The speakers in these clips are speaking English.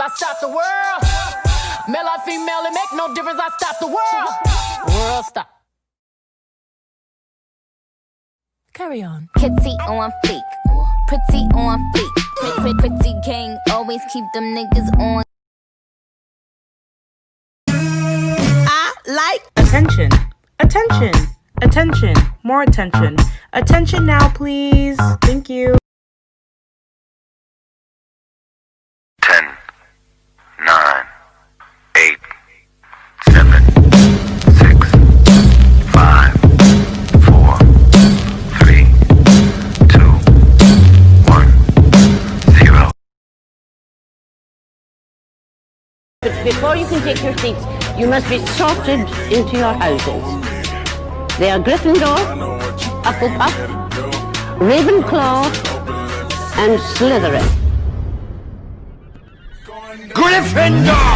I stop the world. Male or female, it make no difference. I stop the world. World stop. Carry on. Kitty on fleek, pretty on fleek. Pretty gang always keep them niggas on. I like attention, attention, attention, more attention. Attention now, please. Thank you. 10, 9, 8, 7, 6, 5, 4, 3, 2, 1, 0. Before you can take your seats, you must be sorted into your houses. They are Gryffindor, Hufflepuff, Ravenclaw, and Slytherin. Gryffindor!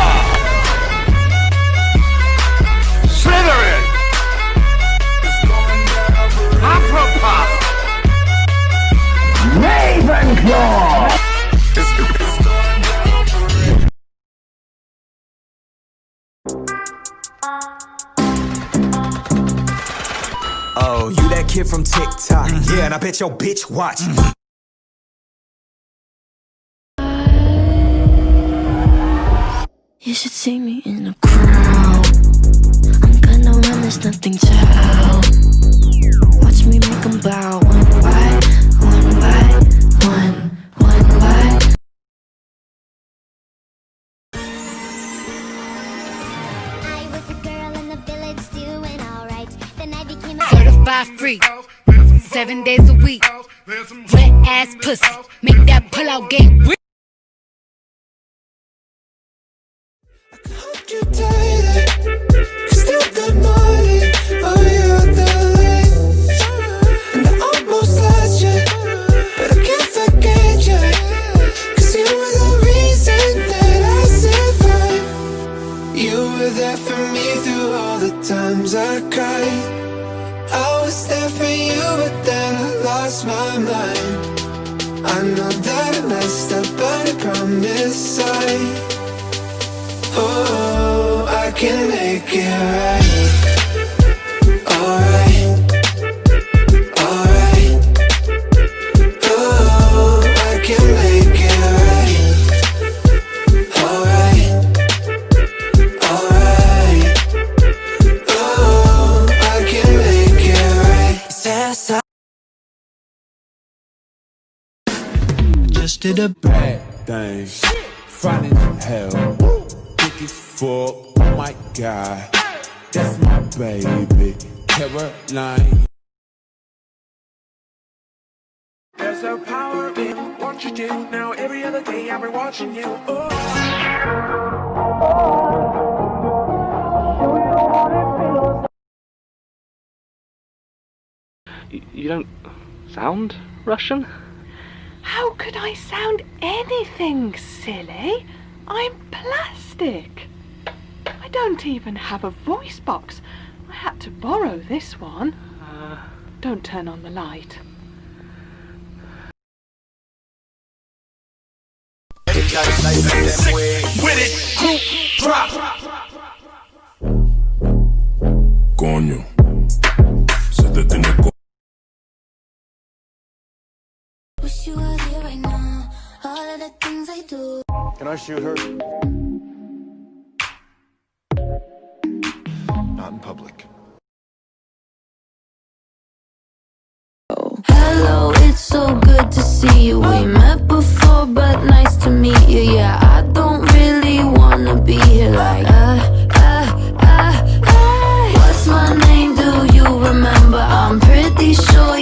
Slytherin! Hufflepuff! Ravenclaw! Oh, you that kid from TikTok. Yeah, and I bet your bitch watch. You should see me in a crowd. I'm gonna run, there's nothing to help. Watch me make them bow. One by one by one, one by. I was a girl in the village doing alright. Then I became a certified freak, 7 days a week. Wet ass pussy, make that pull out game. You tired, still got money. Oh, you're the lane. And I almost lost you, but I can't forget you. Cause you were the reason that I survived. You were there for me through all the times I cried. I was there for you, but then I lost my mind. I know that I messed up, but I promise oh, I can make it right. Alright, alright. Oh, I can make it right. Alright, alright. Oh, I can make it right. Just did a bad thing, finding hell. Fuck, oh my God, that's my baby, Caroline. There's a power in what you do. Now every other day I've been watching you. Oh. You don't sound Russian? How could I sound anything, silly? I'm plastic. I don't even have a voice box. I had to borrow this one. Don't turn on the light. With it, group drop. Coño, se te tiene Wish you were here right now. All of the things I do. Can I shoot her? Not in public. Hello, it's so good to see you. We met before, but nice to meet you. Yeah, I don't really wanna be here like what's my name? Do you remember? I'm pretty sure.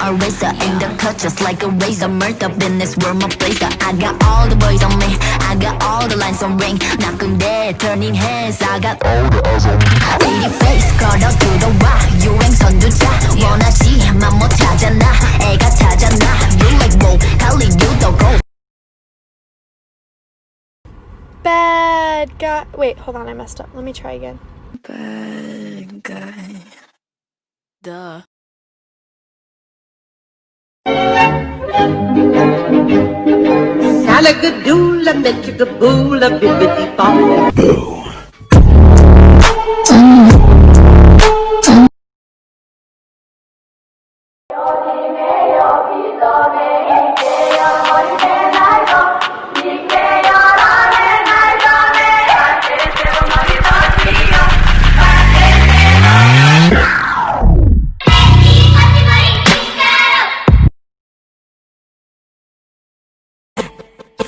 eraser in the cut just like a razor. Murked up in this world, my blazer. I got all the boys on me, I got all the lines on ring. knocking dead, turning heads. I got all the eyes on me. Pretty face, 걸어 들어와. 유행 선두차. 원하지만 못 찾아나. 애가 찾아나. You like whoa, 갈리 you don't go. Bad guy. Wait, hold on, I messed up. Let me try again. Bad guy. Duh. Salagadoola, metricaboola, bibbidi bop.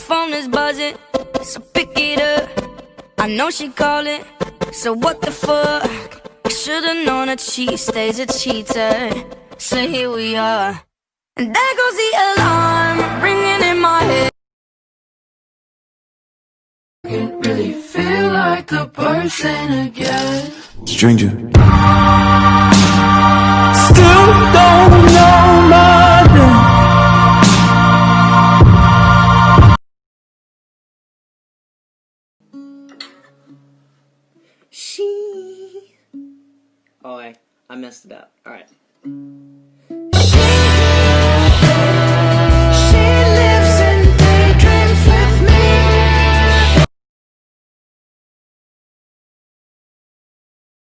Phone is buzzing, so pick it up. I know she calling, so what the fuck? I should've known that she stays a cheater. So here we are, and there goes the alarm ringing in my head. I can really feel like a person again. Stranger. Still don't know my name. Oh, I messed it up. All right.